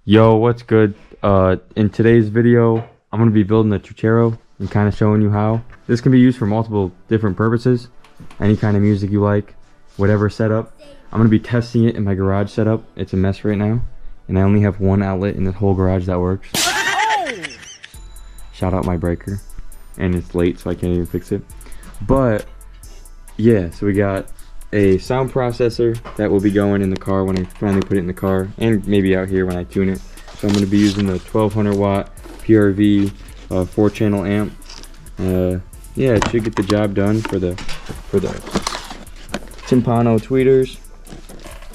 Yo, what's good? In today's video, I'm gonna be building a Chuchero and kind of showing you how. This can be used for multiple different purposes. Any kind of music you like, whatever setup. I'm gonna be testing it in my garage setup. It's a mess right now, and I only have one outlet in the whole garage that works. Shout out my breaker. And it's late, so I can't even fix it. But yeah, so we got a sound processor that will be going in the car when I finally put it in the car, and maybe out here when I tune it. So I'm going to be using the 1200 watt PRV 4-channel amp. Yeah, it should get the job done for the Timpano tweeters.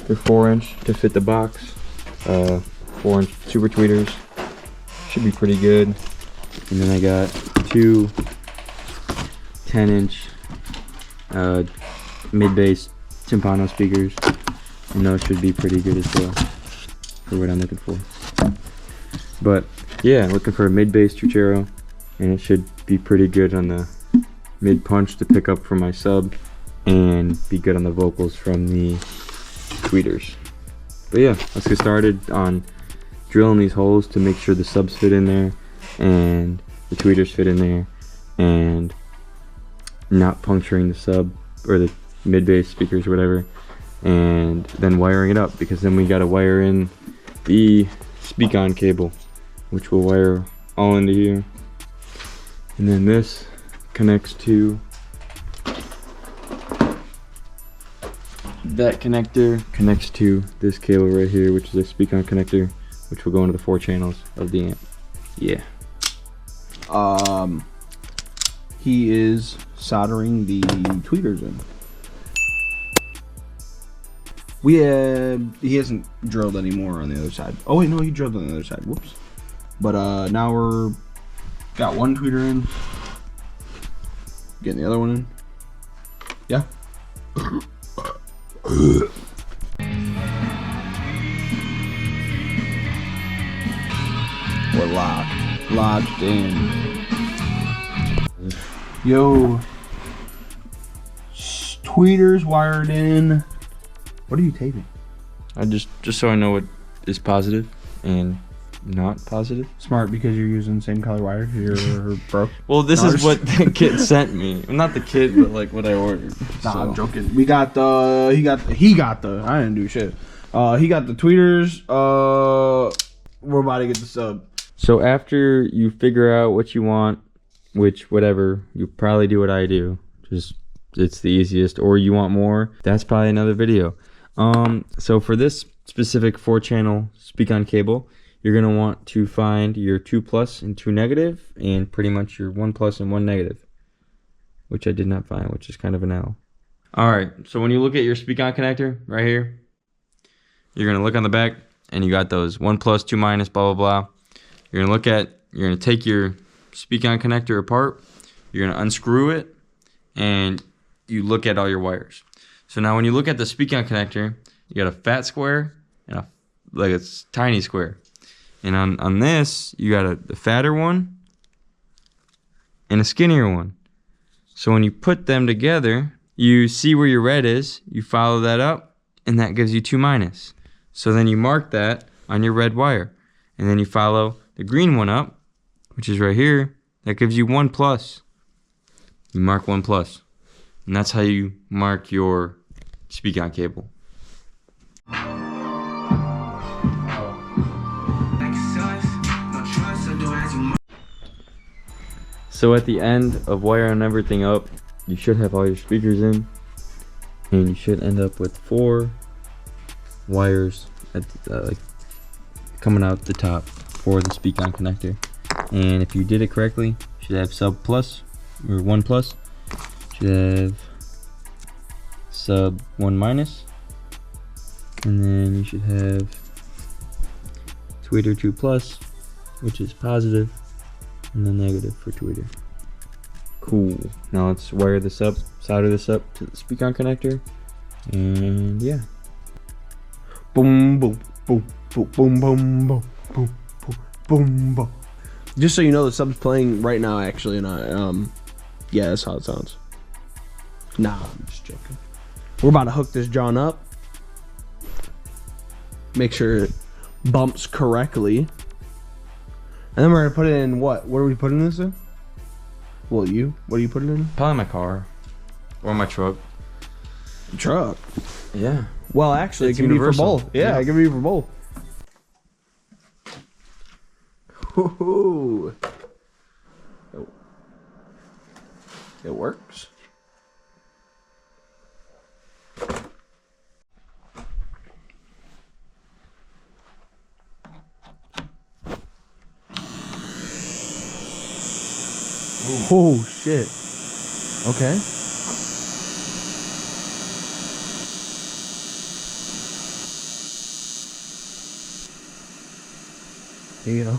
They're 4-inch to fit the box. 4-inch super tweeters should be pretty good. And then I got two 10-inch mid-bass Timpano speakers, and those should be pretty good as well for what I'm looking for. But yeah, looking for a mid-bass Chuchero, and it should be pretty good on the mid-punch to pick up for my sub, and be good on the vocals from the tweeters. But yeah, let's get started on drilling these holes to make sure the subs fit in there and the tweeters fit in there, and not puncturing the sub or the mid-bass speakers or whatever, and then wiring it up, because then we got to wire in the speakon cable, which will wire all into here, and then this connects to that connector, connects to this cable right here, which is a speakon connector, which will go into the 4 channels of the amp. Yeah. He is soldering the tweeters in. He hasn't drilled anymore on the other side. Oh wait, no, he drilled on the other side. Whoops. But now we're got one tweeter in. Getting the other one in. Yeah. We're locked in. Yo, tweeters wired in. What are you taping? I just so I know what is positive and not positive. Smart, because you're using the same color wire. You're broke. Well, this is what the kid sent me. Not the kid, but like what I ordered. Nah, so. I'm joking. We got the he got the I didn't do shit. He got the tweeters. We're about to get the sub. So after you figure out what you want, which whatever, you probably do what I do. Just it's the easiest. Or you want more, that's probably another video. So for this specific 4-channel speakon cable, you're gonna want to find your 2 plus and 2 negative, and pretty much your 1 plus and 1 negative, which I did not find, which is kind of an L. Alright, so when you look at your speakon connector right here, you're gonna look on the back, and you got those 1 plus, 2 minus, blah blah blah. You're gonna take your speakon connector apart, you're gonna unscrew it, and you look at all your wires. So now when you look at the speakon connector, you got a fat square and a tiny square. And on this, you got a fatter one and a skinnier one. So when you put them together, you see where your red is, you follow that up, and that gives you 2 minus. So then you mark that on your red wire, and then you follow the green one up, which is right here, that gives you 1 plus. You mark 1 plus. And that's how you mark your speakon cable. So at the end of wiring everything up, you should have all your speakers in, and you should end up with 4 wires at coming out the top for the speakon connector. And if you did it correctly, you should have sub plus or 1 plus. Should have sub 1 minus, and then you should have tweeter 2 plus, which is positive, and then negative for tweeter. Cool. Now let's wire this up, solder this up to the speakon connector, and yeah. Boom boom boom boom boom boom boom boom boom boom. Just so you know, the sub's playing right now, actually, and yeah, that's how it sounds. Nah, I'm just joking. We're about to hook this John up. Make sure bumps correctly. And then we're gonna put it in what? What are we putting this in? Well, what are you putting it in? Probably my car. Or my truck. Truck. Yeah. Well, actually, It's it can universal. be for both. Yeah, it can be for both. Woohoo. It works. Oh shit. Okay. Here you go.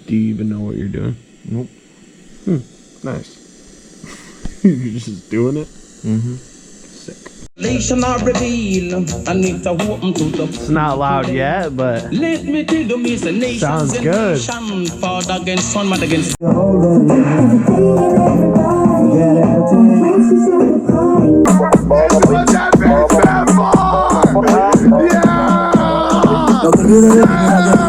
Do you even know what you're doing? Nope. Nice. You're just doing it? Mm-hmm. Sick. It's not loud yet, but sounds good. Yeah!